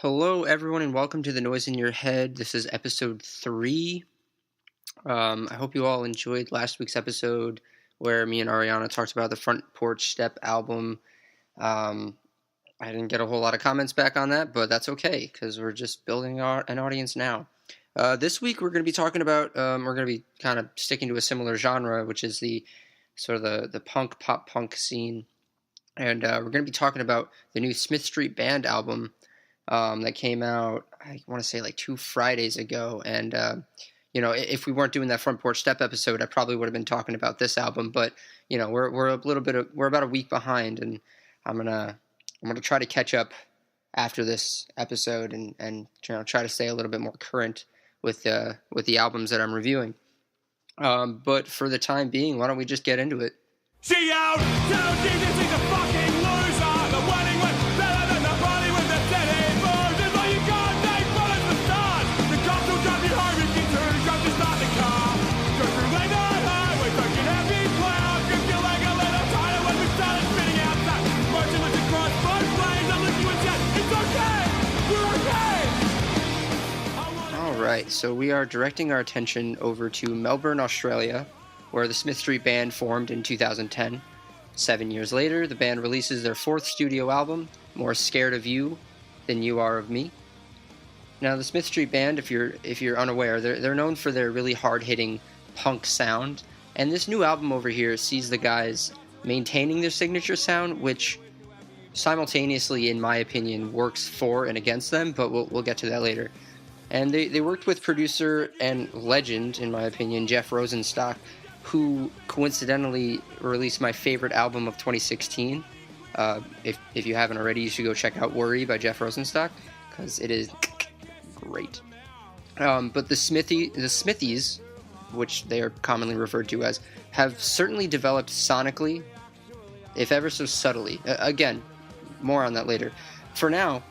Hello, everyone, and welcome to The Noise in Your Head. This is episode 3. I hope you all enjoyed last week's episode where me and Ariana talked about the Front Porch Step album. I didn't get a whole lot of comments back on that, but that's okay because we're just building an audience now. This week we're going to be talking about, we're going to be kind of sticking to a similar genre, which is the punk, pop-punk scene. And we're going to be talking about the new Smith Street Band album that came out, I want to say like 2 Fridays ago. And, if we weren't doing that Front Porch Step episode, I probably would have been talking about this album. But, we're about a week behind, and I'm going to try to catch up after this episode and try to stay a little bit more current with the albums that I'm reviewing. But for the time being, why don't we just get into it? See out! Tell Jesus he's a fucking loser! The wedding went better than the party with the city booze! It's like you can't take bullets for stars! The cops will drive you home if you turn drunk to start the car! Go through late night highways, fucking heavy clouds! Grip your leg a little tighter when we started spinning outside! Motionless across both lanes, I look you and said, it's okay! We're okay! Alright, so we are directing our attention over to Melbourne, Australia, where the Smith Street Band formed in 2010. 7 years later, the band releases their 4th studio album, More Scared of You Than You Are of Me. Now, the Smith Street Band, if you're unaware, they're known for their really hard-hitting punk sound, and this new album over here sees the guys maintaining their signature sound, which simultaneously, in my opinion, works for and against them, but we'll get to that later. And they worked with producer and legend, in my opinion, Jeff Rosenstock, who coincidentally released my favorite album of 2016. If you haven't already, you should go check out Worry by Jeff Rosenstock, because it is great. But the Smithies, which they are commonly referred to as, have certainly developed sonically, if ever so subtly. Again, more on that later. For now,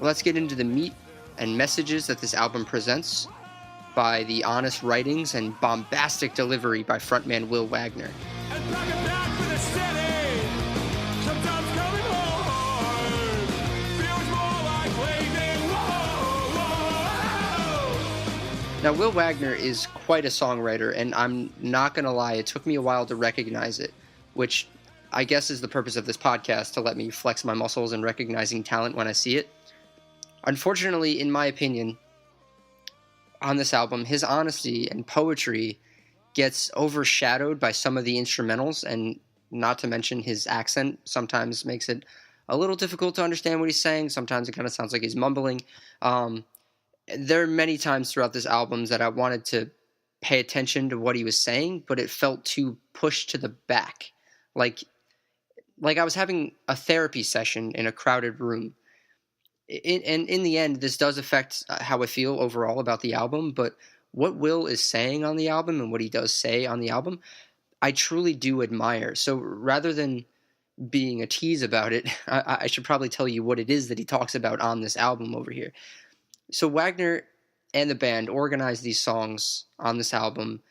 let's get into the meat and messages that this album presents by the honest writings and bombastic delivery by frontman Will Wagner. And back and back for the city! Sometimes coming home feels more like leaving. Whoa. Now, Will Wagner is quite a songwriter, and I'm not going to lie, it took me a while to recognize it, which I guess is the purpose of this podcast, to let me flex my muscles in recognizing talent when I see it. Unfortunately, in my opinion, on this album, his honesty and poetry gets overshadowed by some of the instrumentals, and not to mention his accent sometimes makes it a little difficult to understand what he's saying. Sometimes it kind of sounds like he's mumbling. There are many times throughout this album that I wanted to pay attention to what he was saying, but it felt too pushed to the back. Like I was having a therapy session in a crowded room. And in the end, this does affect how I feel overall about the album, but what Will is saying on the album and what he does say on the album, I truly do admire. So rather than being a tease about it, I should probably tell you what it is that he talks about on this album over here. So Wagner and the band organize these songs on this album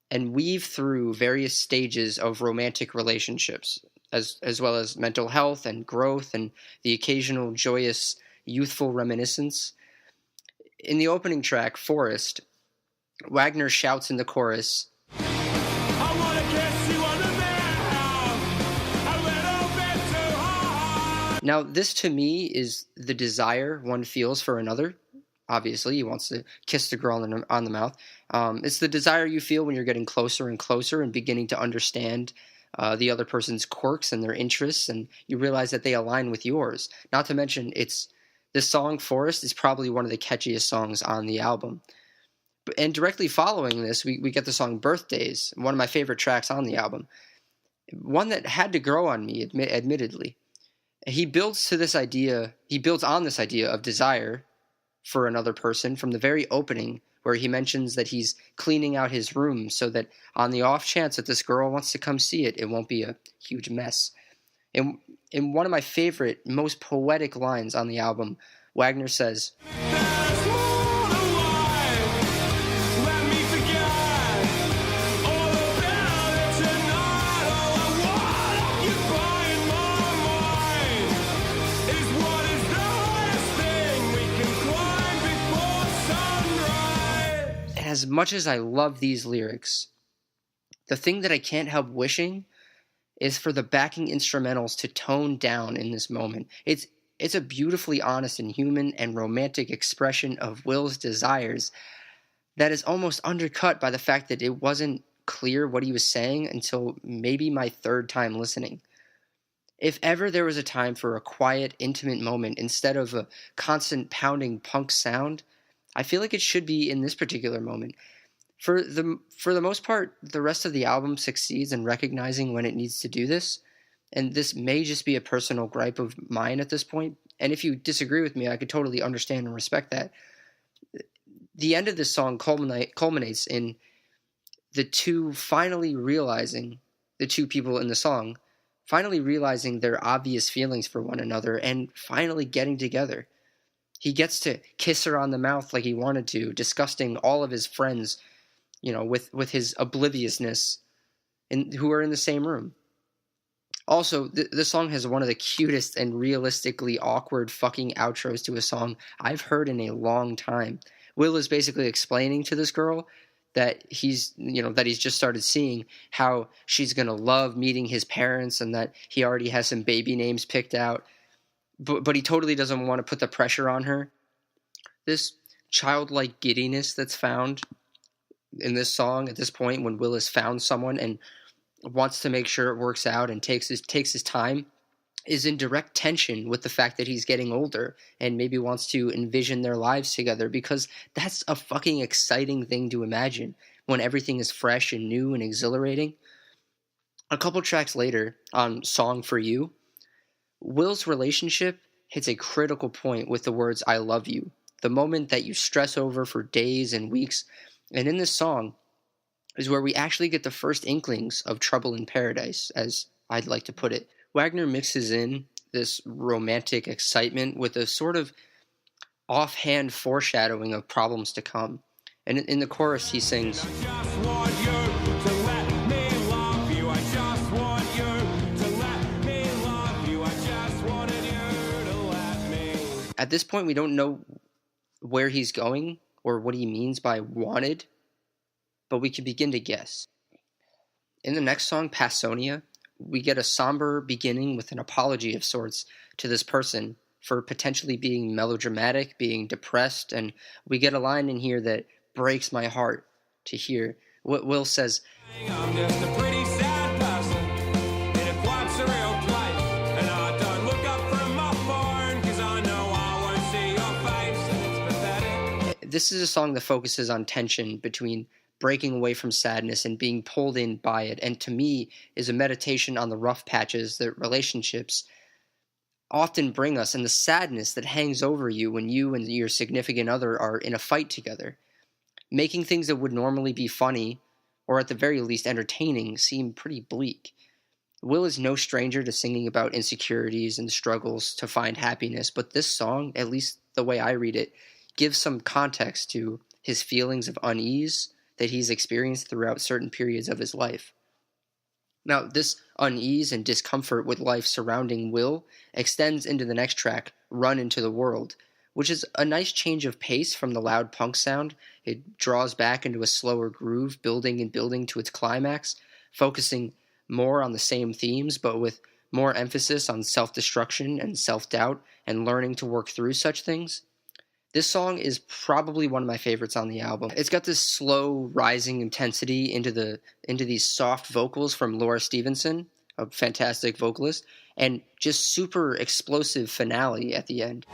and weave through various stages of romantic relationships, as well as mental health and growth and the occasional joyous youthful reminiscence. In the opening track, Forrest, Wagner shouts in the chorus, I wanna kiss you on the mouth, a little bit too hard. Now, this to me is the desire one feels for another. Obviously, he wants to kiss the girl on the mouth. It's the desire you feel when you're getting closer and closer and beginning to understand the other person's quirks and their interests, and you realize that they align with yours. Not to mention, this song, Forrest, is probably one of the catchiest songs on the album. And directly following this, we get the song Birthdays, one of my favorite tracks on the album. One that had to grow on me, admittedly. He builds on this idea of desire for another person from the very opening, where he mentions that he's cleaning out his room so that on the off chance that this girl wants to come see it, it won't be a huge mess. In one of my favorite, most poetic lines on the album, Wagner says, There's more to life. Let me forget all about it tonight. All I want occupying my mind is what is the highest thing we can as much as I love these lyrics, the thing that I can't help wishing is for the backing instrumentals to tone down in this moment. It's a beautifully honest and human and romantic expression of Will's desires that is almost undercut by the fact that it wasn't clear what he was saying until maybe my third time listening. If ever there was a time for a quiet, intimate moment instead of a constant pounding punk sound, I feel like it should be in this particular moment. For the most part, the rest of the album succeeds in recognizing when it needs to do this, and this may just be a personal gripe of mine at this point. And if you disagree with me, I could totally understand and respect that. The end of this song culminates in the two people in the song finally realizing their obvious feelings for one another and finally getting together. He gets to kiss her on the mouth like he wanted to, disgusting all of his friends, with his obliviousness, who are in the same room. Also, this song has one of the cutest and realistically awkward fucking outros to a song I've heard in a long time. Will is basically explaining to this girl that he's just started seeing how she's going to love meeting his parents and that he already has some baby names picked out. But he totally doesn't want to put the pressure on her. This childlike giddiness that's found in this song at this point when Will has found someone and wants to make sure it works out and takes his time is in direct tension with the fact that he's getting older and maybe wants to envision their lives together, because that's a fucking exciting thing to imagine when everything is fresh and new and exhilarating. A couple tracks later, on Song for You, Will's relationship hits a critical point with the words "I love you," the moment that you stress over for days and weeks. And in this song is where we actually get the first inklings of trouble in paradise, as I'd like to put it. Wagner mixes in this romantic excitement with a sort of offhand foreshadowing of problems to come. And in the chorus, he sings, I just want you to let me love you. I just want you to let me love you. I just wanted you to let me. At this point, we don't know where he's going or what he means by wanted, but we can begin to guess. In the next song, Passonia, we get a somber beginning with an apology of sorts to this person for potentially being melodramatic, being depressed, and we get a line in here that breaks my heart to hear. What Will says, I'm just a pretty sad person, and if what's a real place, and I don't look up from my phone, cause I know I won't see your face, and it's pathetic. This is a song that focuses on tension between breaking away from sadness and being pulled in by it, and to me is a meditation on the rough patches that relationships often bring us and the sadness that hangs over you when you and your significant other are in a fight together. Making things that would normally be funny, or at the very least entertaining, seem pretty bleak. Will is no stranger to singing about insecurities and struggles to find happiness, but this song, at least the way I read it, gives some context to his feelings of unease that he's experienced throughout certain periods of his life. Now, this unease and discomfort with life surrounding Will extends into the next track, Run Into the World, which is a nice change of pace from the loud punk sound. It draws back into a slower groove, building and building to its climax, focusing more on the same themes, but with more emphasis on self-destruction and self-doubt and learning to work through such things. This song is probably one of my favorites on the album. It's got this slow rising intensity into these soft vocals from Laura Stevenson, a fantastic vocalist, and just super explosive finale at the end.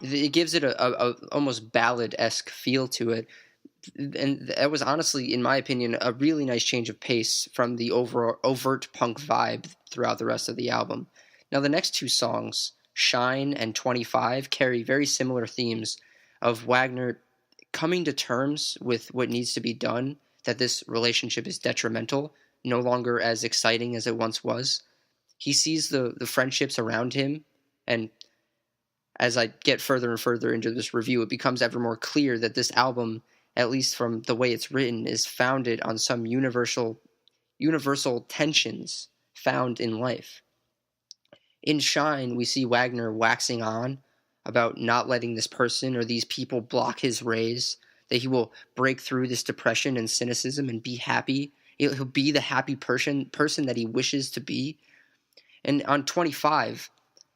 It gives it a almost ballad-esque feel to it, and that was honestly, in my opinion, a really nice change of pace from the overt punk vibe throughout the rest of the album. Now, the next two songs, Shine and 25, carry very similar themes of Wagner coming to terms with what needs to be done, that this relationship is detrimental, no longer as exciting as it once was. He sees the friendships around him, and as I get further and further into this review, it becomes ever more clear that this album at least from the way it's written, is founded on some universal tensions found in life. In Shine, we see Wagner waxing on about not letting this person or these people block his rays, that he will break through this depression and cynicism and be happy. He'll be the happy person that he wishes to be. And on 25,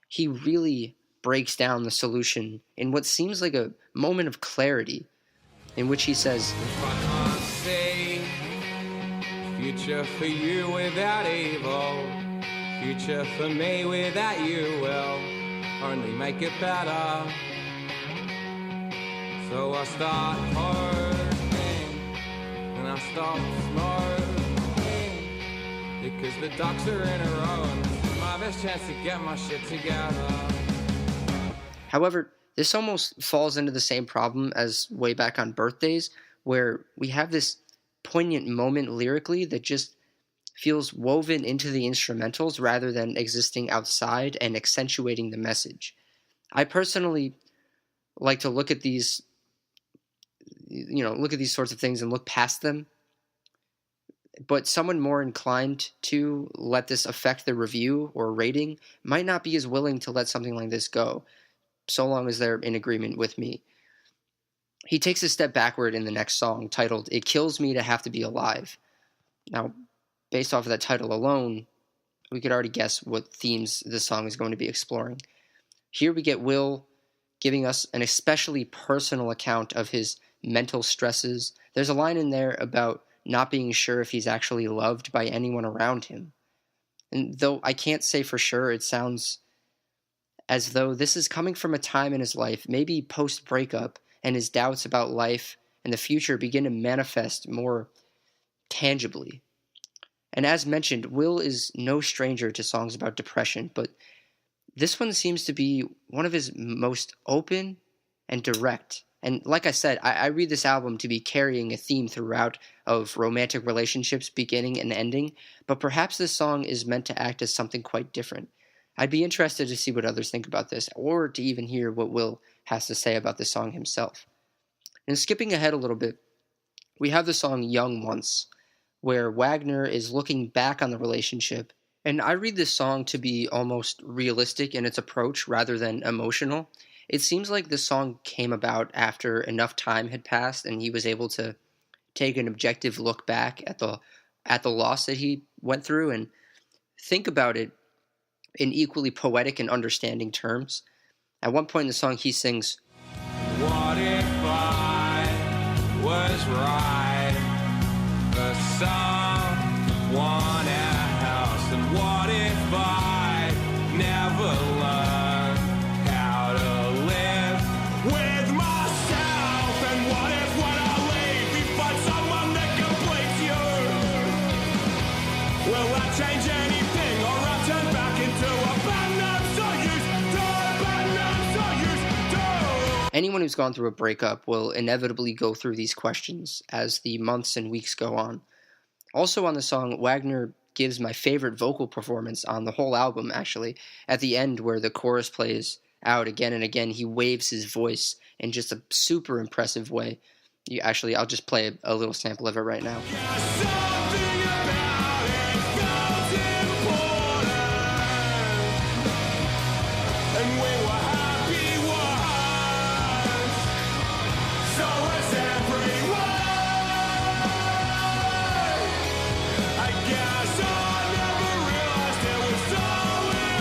he really breaks down the solution in what seems like a moment of clarity, in which he says, If I can't see future for you without evil, future for me without you will only make it better. So I start hoping and I stop smoking, because the ducks are in a row and this is my best chance to get my shit together. However, this almost falls into the same problem as way back on Birthdays, where we have this poignant moment lyrically that just feels woven into the instrumentals rather than existing outside and accentuating the message. I personally like to look at these sorts of things and look past them. But someone more inclined to let this affect the review or rating might not be as willing to let something like this go, so long as they're in agreement with me. He takes a step backward in the next song, titled "It Kills Me to Have to Be Alive." Now, based off of that title alone, we could already guess what themes this song is going to be exploring. Here we get Will giving us an especially personal account of his mental stresses. There's a line in there about not being sure if he's actually loved by anyone around him. And though I can't say for sure, it sounds as though this is coming from a time in his life, maybe post-breakup, and his doubts about life and the future begin to manifest more tangibly. And as mentioned, Will is no stranger to songs about depression, but this one seems to be one of his most open and direct. And like I said, I read this album to be carrying a theme throughout of romantic relationships beginning and ending, but perhaps this song is meant to act as something quite different. I'd be interested to see what others think about this, or to even hear what Will has to say about this song himself. And skipping ahead a little bit, we have the song Young Once, where Wagner is looking back on the relationship, and I read this song to be almost realistic in its approach rather than emotional. It seems like this song came about after enough time had passed and he was able to take an objective look back at the loss that he went through and think about it in equally poetic and understanding terms. At one point in the song, he sings, What if I was right for someone else? And what if I never learned how to live with myself? And what if when I leave we find someone that completes you? Will that change anything, or I'll turn back into a bad I'm so used to? Anyone who's gone through a breakup will inevitably go through these questions as the months and weeks go on. Also on the song, Wagner gives my favorite vocal performance on the whole album, actually. At the end, where the chorus plays out again and again, he waves his voice in just a super impressive way. I'll just play a little sample of it right now. Something about it felt important, and we were happy once. So is everyone. I guess I never realized it was so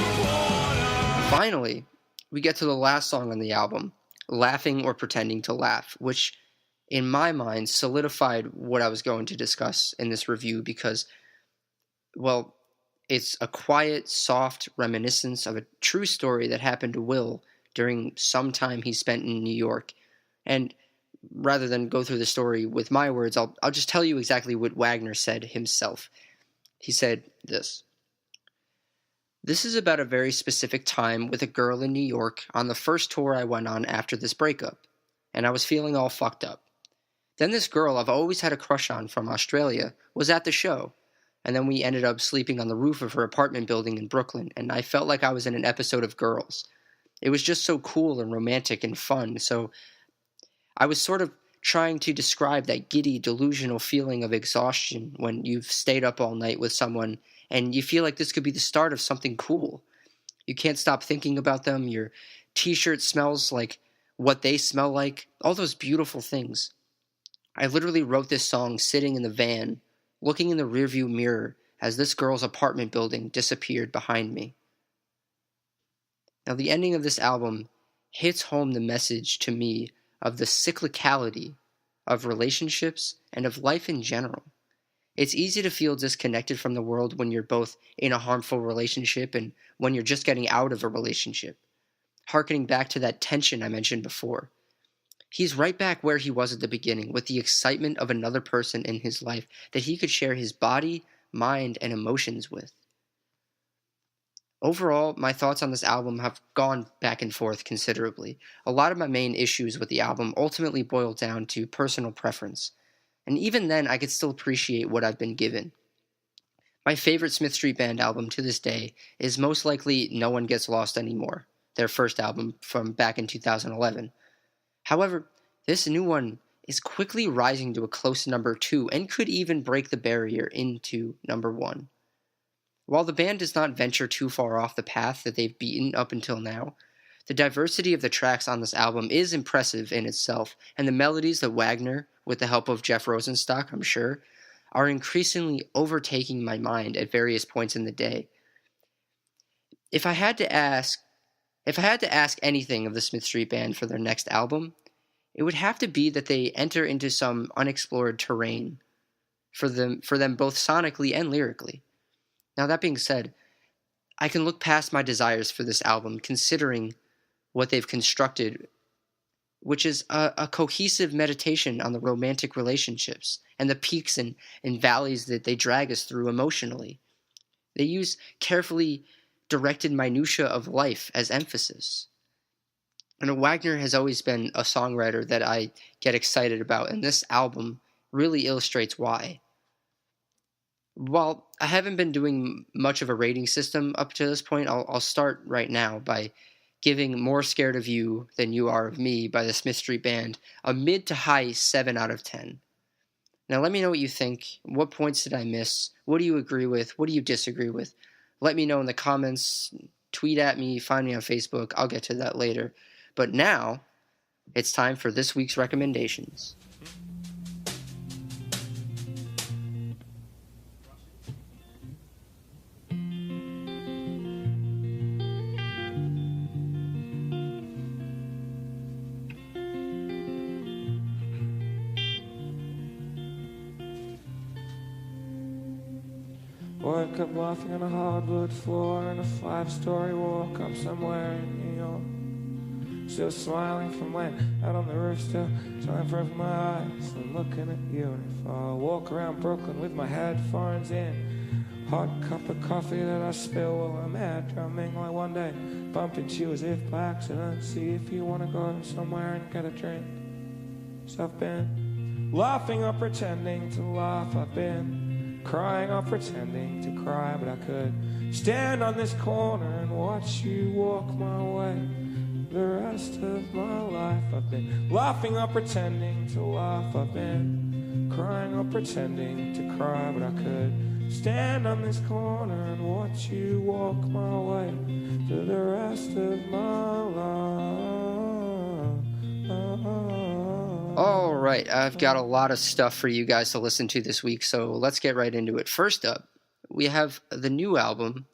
important. Finally, we get to the last song on the album, Laughing or Pretending to Laugh, which in my mind solidified what I was going to discuss in this review because, well, it's a quiet, soft reminiscence of a true story that happened to Will during some time he spent in New York. And rather than go through the story with my words, I'll just tell you exactly what Wagner said himself. He said this. This is about a very specific time with a girl in New York on the first tour I went on after this breakup, and I was feeling all fucked up. Then this girl I've always had a crush on from Australia was at the show, and then we ended up sleeping on the roof of her apartment building in Brooklyn, and I felt like I was in an episode of Girls. It was just so cool and romantic and fun, so I was sort of trying to describe that giddy, delusional feeling of exhaustion when you've stayed up all night with someone and you feel like this could be the start of something cool. You can't stop thinking about them. Your t-shirt smells like what they smell like. All those beautiful things. I literally wrote this song sitting in the van, looking in the rearview mirror as this girl's apartment building disappeared behind me. Now, the ending of this album hits home the message to me of the cyclicality of relationships and of life in general. It's easy to feel disconnected from the world when you're both in a harmful relationship and when you're just getting out of a relationship. Harkening back to that tension I mentioned before. He's right back where he was at the beginning, with the excitement of another person in his life that he could share his body, mind, and emotions with. Overall, my thoughts on this album have gone back and forth considerably. A lot of my main issues with the album ultimately boil down to personal preference. And even then, I could still appreciate what I've been given. My favorite Smith Street Band album to this day is most likely No One Gets Lost Anymore, their first album from back in 2011. However, this new one is quickly rising to a close number 2 and could even break the barrier into number 1. While the band does not venture too far off the path that they've beaten up until now, the diversity of the tracks on this album is impressive in itself, and the melodies that Wagner, with the help of Jeff Rosenstock, I'm sure, are increasingly overtaking my mind at various points in the day. If I had to ask anything of the Smith Street Band for their next album, it would have to be that they enter into some unexplored terrain for them both sonically and lyrically. Now, that being said, I can look past my desires for this album considering what they've constructed, which is a cohesive meditation on the romantic relationships and the peaks and valleys that they drag us through emotionally. They use carefully directed minutiae of life as emphasis. And Wagner has always been a songwriter that I get excited about, and this album really illustrates why. While I haven't been doing much of a rating system up to this point, I'll start right now by giving More Scared of You Than You Are of Me by the Smith Street Band a mid to high 7 out of 10. Now let me know what you think. What points did I miss? What do you agree with? What do you disagree with? Let me know in the comments. Tweet at me. Find me on Facebook. I'll get to that later. But now, it's time for this week's recommendations. Woke up laughing on a hardwood floor in a 5-story walk up somewhere in New York. Still smiling from laying out on the roof, still trying to open my eyes and looking at you. And if I walk around Brooklyn with my headphones in, hot cup of coffee that I spill while I'm out drumming, like one day bump into you as if by accident, see if you want to go somewhere and get a drink. So I've been laughing or pretending to laugh, I've been crying or pretending to cry, but I could stand on this corner and watch you walk my way the rest of my life. I've been laughing or pretending to laugh, I've been crying or pretending to cry, but I could stand on this corner and watch you walk my way to the rest of my life. All right, I've got a lot of stuff for you guys to listen to this week, so let's get right into it. First up, we have the new album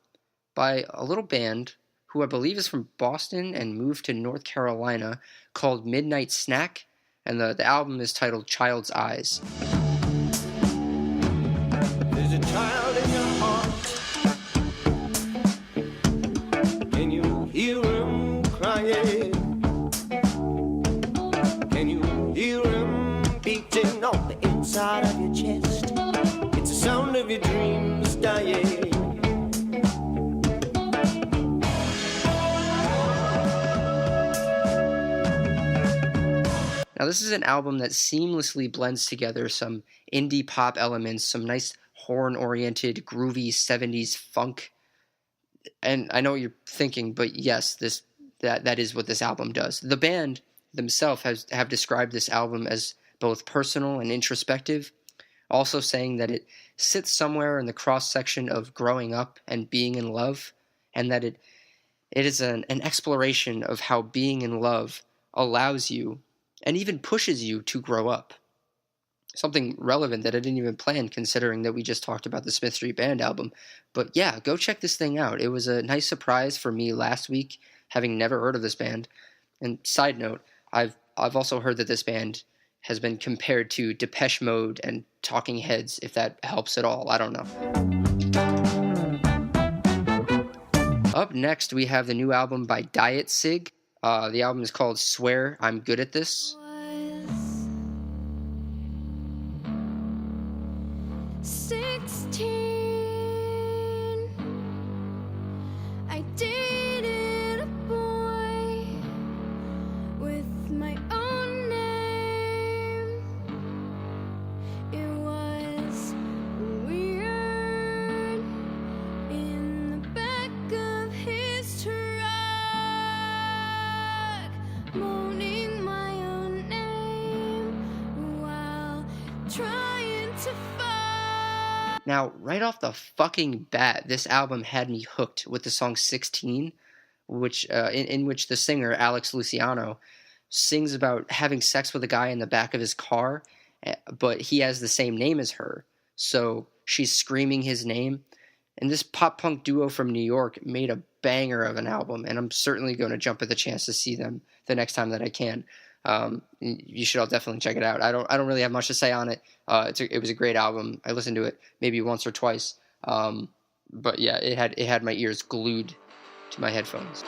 by a little band who I believe is from Boston and moved to North Carolina called Midnight Snack, and the album is titled Child's Eyes. There's a child in your heart. Can you hear him crying? Can you hear him beating on the inside of your chest? It's the sound of your dreams dying. Now, this is an album that seamlessly blends together some indie pop elements, some nice horn-oriented, groovy 70s funk. And I know what you're thinking, but yes, that is what this album does. The band themselves have described this album as both personal and introspective, also saying that it sits somewhere in the cross-section of growing up and being in love, and that it is an exploration of how being in love allows you and even pushes you to grow up. Something relevant that I didn't even plan, considering that we just talked about the Smith Street Band album. But yeah, go check this thing out. It was a nice surprise for me last week, having never heard of this band. And side note, I've also heard that this band has been compared to Depeche Mode and Talking Heads, if that helps at all. I don't know. Up next, we have the new album by Diet Sig. The album is called Swear I'm Good at This. 16, I dated a boy with my own name. It was weird in the back of his truck, moaning my own name while trying to Now, right off the fucking bat, this album had me hooked with the song 16, which in which the singer, Alex Luciano, sings about having sex with a guy in the back of his car, but he has the same name as her, so she's screaming his name. And this pop-punk duo from New York made a banger of an album, and I'm certainly going to jump at the chance to see them the next time that I can. You should all definitely check it out. I don't really have much to say on it. It was a great album. I listened to it maybe once or twice. But yeah, it had my ears glued to my headphones.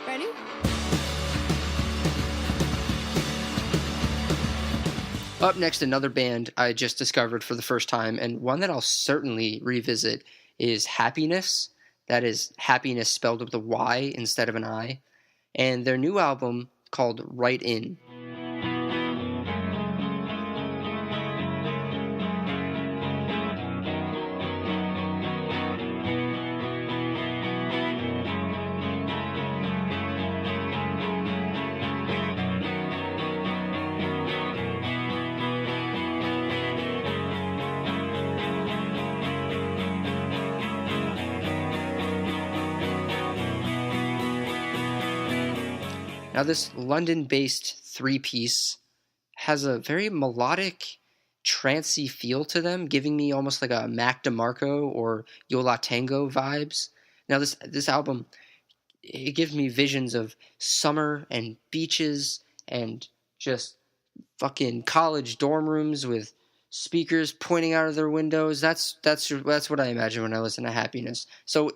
Ready? Up next, another band I just discovered for the first time, and one that I'll certainly revisit, is Happyness. That is happiness spelled with a Y instead of an I. And their new album, called Write In. Now, this London-based three-piece has a very melodic, trancey feel to them, giving me almost like a Mac DeMarco or Yo La Tengo vibes. Now, this album, it gives me visions of summer and beaches and just fucking college dorm rooms with speakers pointing out of their windows. That's what I imagine when I listen to Happyness. So,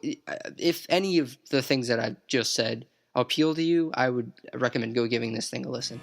if any of the things that I just said appeal to you, I would recommend go giving this thing a listen.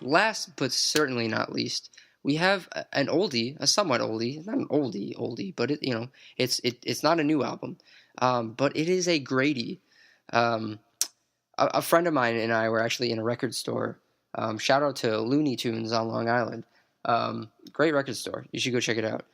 Last but certainly not least, we have an oldie, a somewhat oldie, not an oldie, but it's not a new album, but it is a greatie. A friend of mine and I were actually in a record store. Shout out to Looney Tunes on Long Island. Great record store. You should go check it out.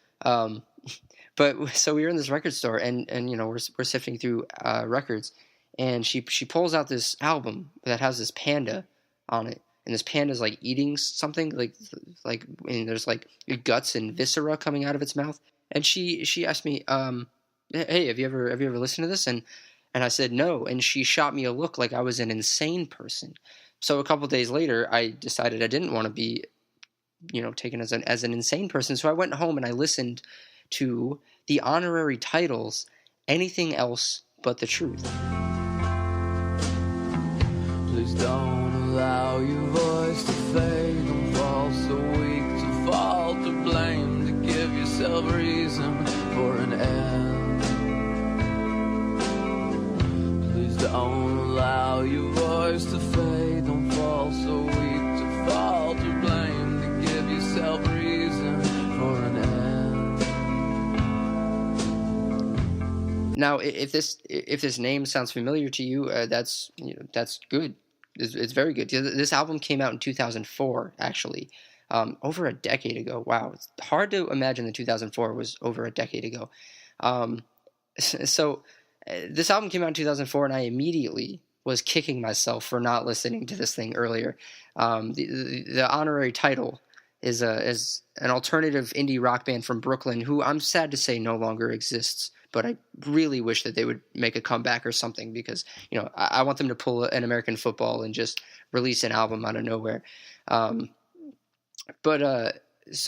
But so we were in this record store, and we're sifting through records, and she pulls out this album that has this panda on it. And this panda's like eating something, and there's like guts and viscera coming out of its mouth. And she asked me, "Hey, have you ever listened to this?" And I said no. And she shot me a look like I was an insane person. So a couple of days later, I decided I didn't want to be, taken as an insane person. So I went home and I listened to the Honorary Title's "Anything Else But the Truth." Please don't allow your voice to fade and fall so weak to fall to blame, to give yourself reason for an end. Now, if this name sounds familiar to you, that's good. It's very good. This album came out in 2004, actually, over a decade ago. Wow, it's hard to imagine that 2004 was over a decade ago. So this album came out in 2004, and I immediately was kicking myself for not listening to this thing earlier. The Honorary Title is an alternative indie rock band from Brooklyn, who I'm sad to say no longer exists. But I really wish that they would make a comeback or something, because I want them to pull an American Football and just release an album out of nowhere. So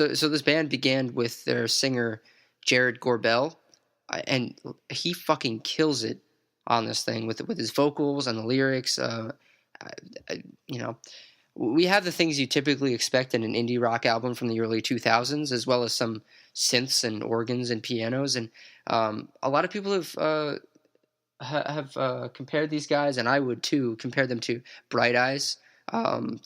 this band began with their singer Jared Gorbel, and he fucking kills it on this thing with his vocals and the lyrics. We have the things you typically expect in an indie rock album from the early 2000s, as well as some synths and organs and pianos. And a lot of people have compared these guys, and I would too, compare them to Bright Eyes.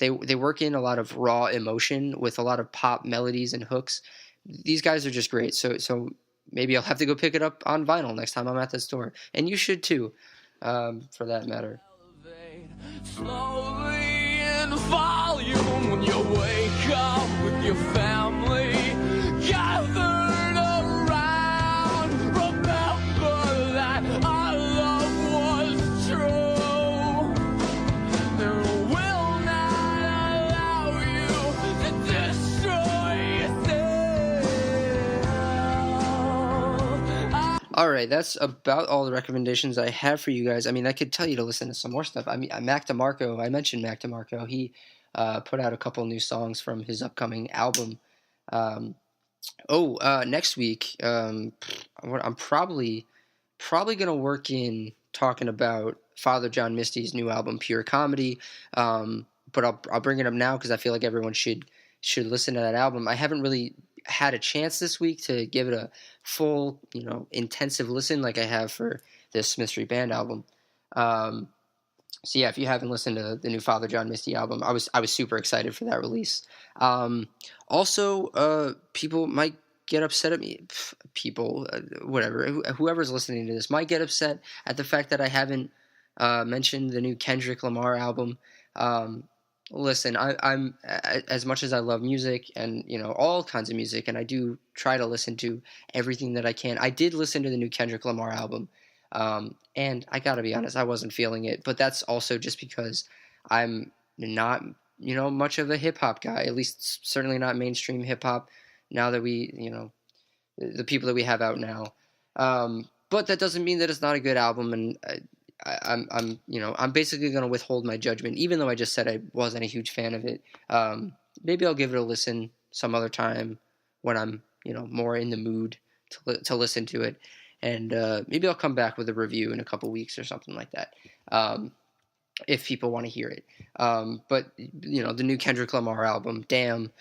They work in a lot of raw emotion with a lot of pop melodies and hooks. These guys are just great. So maybe I'll have to go pick it up on vinyl next time I'm at the store, and you should too, for that matter. Slowly in volume when you wake up with your family gathered around. Remember that our love was true. There will not allow you to destroy yourself. All right, that's about all the recommendations I have for you guys. I mean, I could tell you to listen to some more stuff. I mean, Mac DeMarco, I mentioned Mac DeMarco. He put out a couple new songs from his upcoming album. Next week, I'm probably going to work in talking about Father John Misty's new album, Pure Comedy. But I'll bring it up now because I feel like everyone should listen to that album. I haven't really had a chance this week to give it a full, intensive listen like I have for this Smith Street Band album. So yeah, if you haven't listened to the new Father John Misty album, I was super excited for that release. Also, people might get upset at me. Whoever's listening to this might get upset at the fact that I haven't mentioned the new Kendrick Lamar album. Listen, I'm as much as I love music and all kinds of music, and I do try to listen to everything that I can. I did listen to the new Kendrick Lamar album, and I gotta be honest, I wasn't feeling it. But that's also just because I'm not much of a hip hop guy. At least certainly not mainstream hip hop. Now that we the people that we have out now, but that doesn't mean that it's not a good album, and I'm basically going to withhold my judgment, even though I just said I wasn't a huge fan of it. Maybe I'll give it a listen some other time when I'm, more in the mood to listen to it. And maybe I'll come back with a review in a couple weeks or something like that, if people want to hear it. But, the new Kendrick Lamar album, Damn,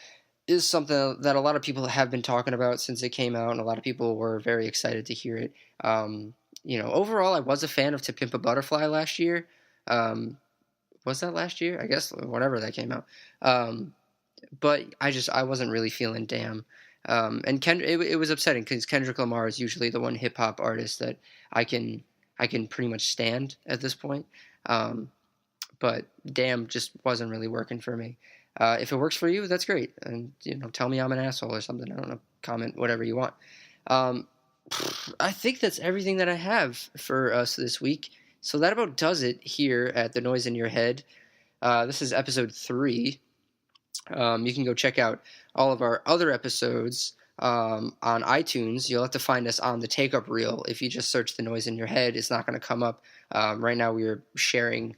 is something that a lot of people have been talking about since it came out, and a lot of people were very excited to hear it. Overall, I was a fan of To Pimp a Butterfly last year. Was that last year? I guess, whenever that came out. But I wasn't really feeling Damn. And it was upsetting because Kendrick Lamar is usually the one hip hop artist that I can pretty much stand at this point. But Damn just wasn't really working for me. If it works for you, that's great. And, tell me I'm an asshole or something. I don't know. Comment whatever you want. I think that's everything that I have for us this week. So that about does it here at The Noise in Your Head. This is episode 3. You can go check out all of our other episodes on iTunes. You'll have to find us on the Take Up Reel. If you just search The Noise in Your Head, it's not going to come up. Right now we are sharing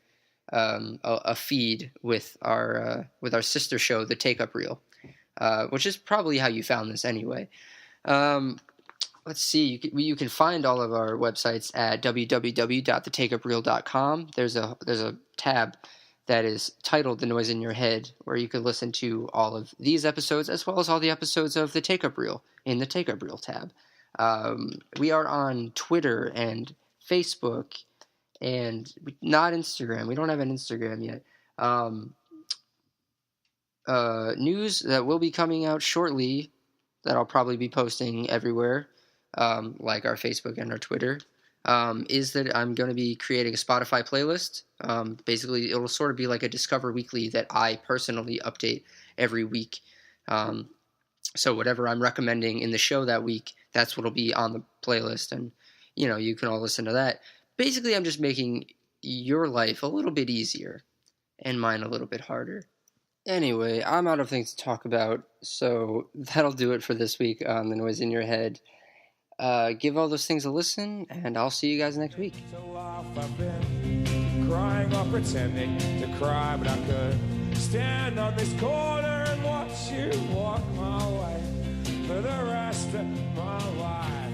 a feed with our sister show, The Take Up Reel, which is probably how you found this anyway. Let's see. You can find all of our websites at www.thetakeupreel.com. There's a tab that is titled The Noise in Your Head, where you can listen to all of these episodes as well as all the episodes of The Take Up Reel in the Take Up Reel tab. We are on Twitter and Facebook and not Instagram. We don't have an Instagram yet. News that will be coming out shortly that I'll probably be posting everywhere. Like our Facebook and our Twitter. is that I'm going to be creating a Spotify playlist. Basically, it'll sort of be like a Discover Weekly that I personally update every week. So whatever I'm recommending in the show that week, that's what'll be on the playlist, and you can all listen to that. Basically, I'm just making your life a little bit easier and mine a little bit harder. Anyway, I'm out of things to talk about, so that'll do it for this week on The Noise in Your Head. Give all those things a listen, and I'll see you guys next week. To laugh, I've been crying or pretending to cry, but I could stand on this corner and watch you walk my way for the rest of my life.